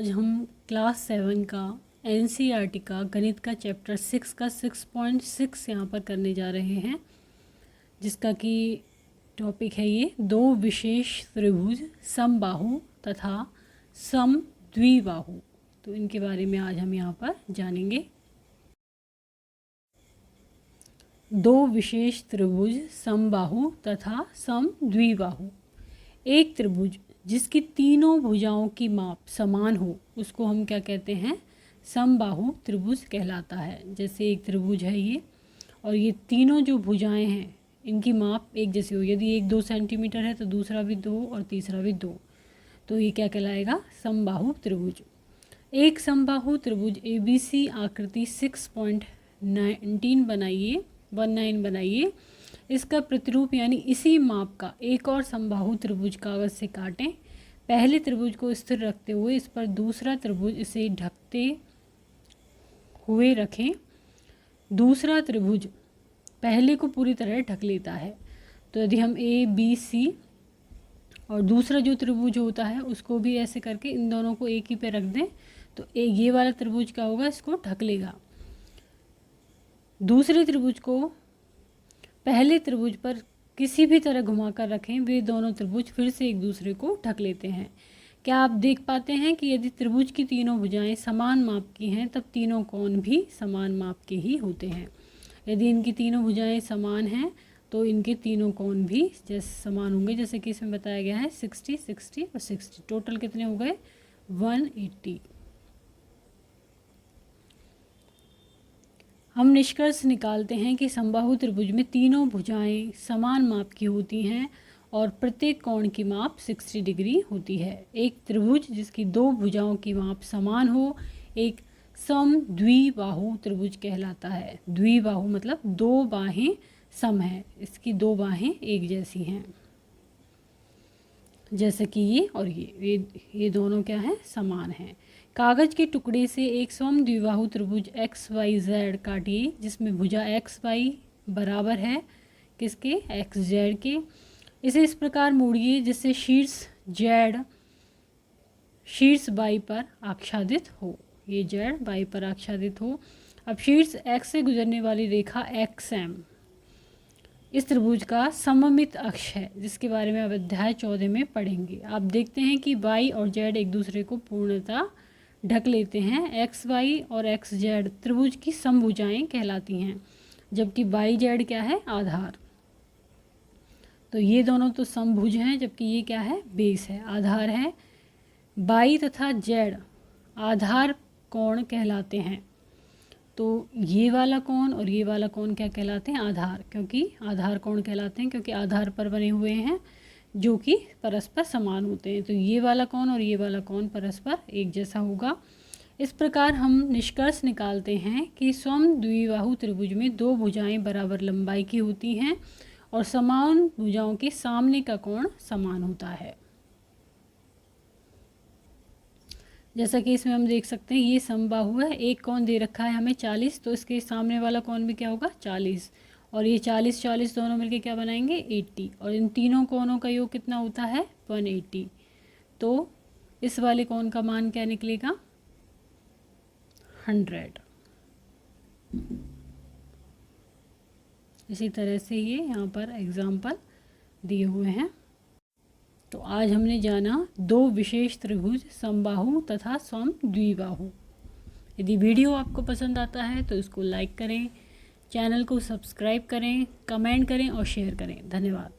आज हम क्लास 7 का एनसीईआरटी का गणित का चैप्टर 6 का 6.6 यहाँ पर करने जा रहे हैं, जिसका कि टॉपिक है ये दो विशेष त्रिभुज समबाहु तथा समद्विबाहु। तो इनके बारे में आज हम यहाँ पर जानेंगे। दो विशेष त्रिभुज समबाहु तथा समद्विबाहु। एक त्रिभुज जिसकी तीनों भुजाओं की माप समान हो उसको हम क्या कहते हैं? समबाहु त्रिभुज कहलाता है। जैसे एक त्रिभुज है ये, और ये तीनों जो भुजाएं हैं इनकी माप एक जैसी हो। यदि एक 2 सेंटीमीटर है तो दूसरा भी 2 और तीसरा भी 2, तो ये क्या कहलाएगा? समबाहु त्रिभुज। एक समबाहु त्रिभुज ABC आकृति 6.19 बनाइए। इसका प्रतिरूप यानी इसी माप का एक और समबाहु त्रिभुज कागज से काटें। पहले त्रिभुज को स्थिर रखते हुए इस पर दूसरा त्रिभुज इसे ढकते हुए रखें। दूसरा त्रिभुज पहले को पूरी तरह ढक लेता है। तो यदि हम ABC और दूसरा जो त्रिभुज होता है उसको भी ऐसे करके इन दोनों को एक ही पे रख दें तो ये वाला त्रिभुज क्या होगा? इसको ढक लेगा। दूसरे त्रिभुज को पहले त्रिभुज पर किसी भी तरह घुमाकर रखें, वे दोनों त्रिभुज फिर से एक दूसरे को ढक लेते हैं। क्या आप देख पाते हैं कि यदि त्रिभुज की तीनों भुजाएं समान माप की हैं तब तीनों कोण भी समान माप के ही होते हैं। यदि इनकी तीनों भुजाएं समान हैं तो इनके तीनों कोण भी जैसे समान होंगे। जैसे कि इसमें बताया गया है 60, 60 और 60। टोटल कितने हो गए? 180। हम निष्कर्ष निकालते हैं कि समबाहु त्रिभुज में तीनों भुजाएं समान माप की होती हैं और प्रत्येक कोण की माप 60 डिग्री होती है। एक त्रिभुज जिसकी दो भुजाओं की माप समान हो एक समद्विबाहु त्रिभुज कहलाता है। द्विबाहु मतलब दो बाहें सम हैं, इसकी दो बाहें एक जैसी हैं। जैसे कि ये और ये दोनों क्या हैं? समान हैं। कागज के टुकड़े से एक समद्विबाहु त्रिभुज XYZ काटिए जिसमें भुजा XY बराबर है किसके? XZ के। इसे इस प्रकार मोड़िए जिससे शीर्ष Z शीर्ष Y पर आच्छादित हो। ये Z Y पर आच्छादित हो। अब शीर्ष X से गुजरने वाली रेखा XM इस त्रिभुज का सममित अक्ष है, जिसके बारे में अब अध्याय 14 में पढ़ेंगे। आप देखते हैं कि Y और Z एक दूसरे को पूर्णतः ढक लेते हैं। XY और XZ त्रिभुज की समभुजाएं कहलाती हैं, जबकि YZ क्या है? आधार। तो ये दोनों तो समभुज हैं, जबकि ये क्या है? बेस है, आधार है। Y तथा Z आधार कोण कहलाते हैं। तो ये वाला कोण और ये वाला कोण क्या कहलाते हैं? आधार। क्योंकि आधार कोण कहलाते हैं क्योंकि आधार पर बने हुए हैं जो कि परस्पर समान होते हैं। तो ये वाला कोण और ये वाला कोण परस्पर एक जैसा होगा। इस प्रकार हम निष्कर्ष निकालते हैं कि समद्विबाहु त्रिभुज में दो भुजाएं बराबर लंबाई की होती हैं और समान भुजाओं के सामने का कोण समान होता है। जैसा कि इसमें हम देख सकते हैं ये समबाहु है। एक कोण दे रखा है हमें 40, तो इसके सामने वाला कोण भी क्या होगा? 40, और ये 40 40 दोनों मिलके क्या बनाएंगे? 80, और इन तीनों कोणों का योग कितना होता है? 180। तो इस वाले कोण का मान क्या निकलेगा? 100। इसी तरह से ये यहाँ पर एग्जाम्पल दिए हुए हैं। तो आज हमने जाना दो विशेष त्रिभुज समबाहु तथा समद्विबाहु। यदि वीडियो आपको पसंद आता है तो इसको लाइक करें, चैनल को सब्सक्राइब करें, कमेंट करें और शेयर करें। धन्यवाद।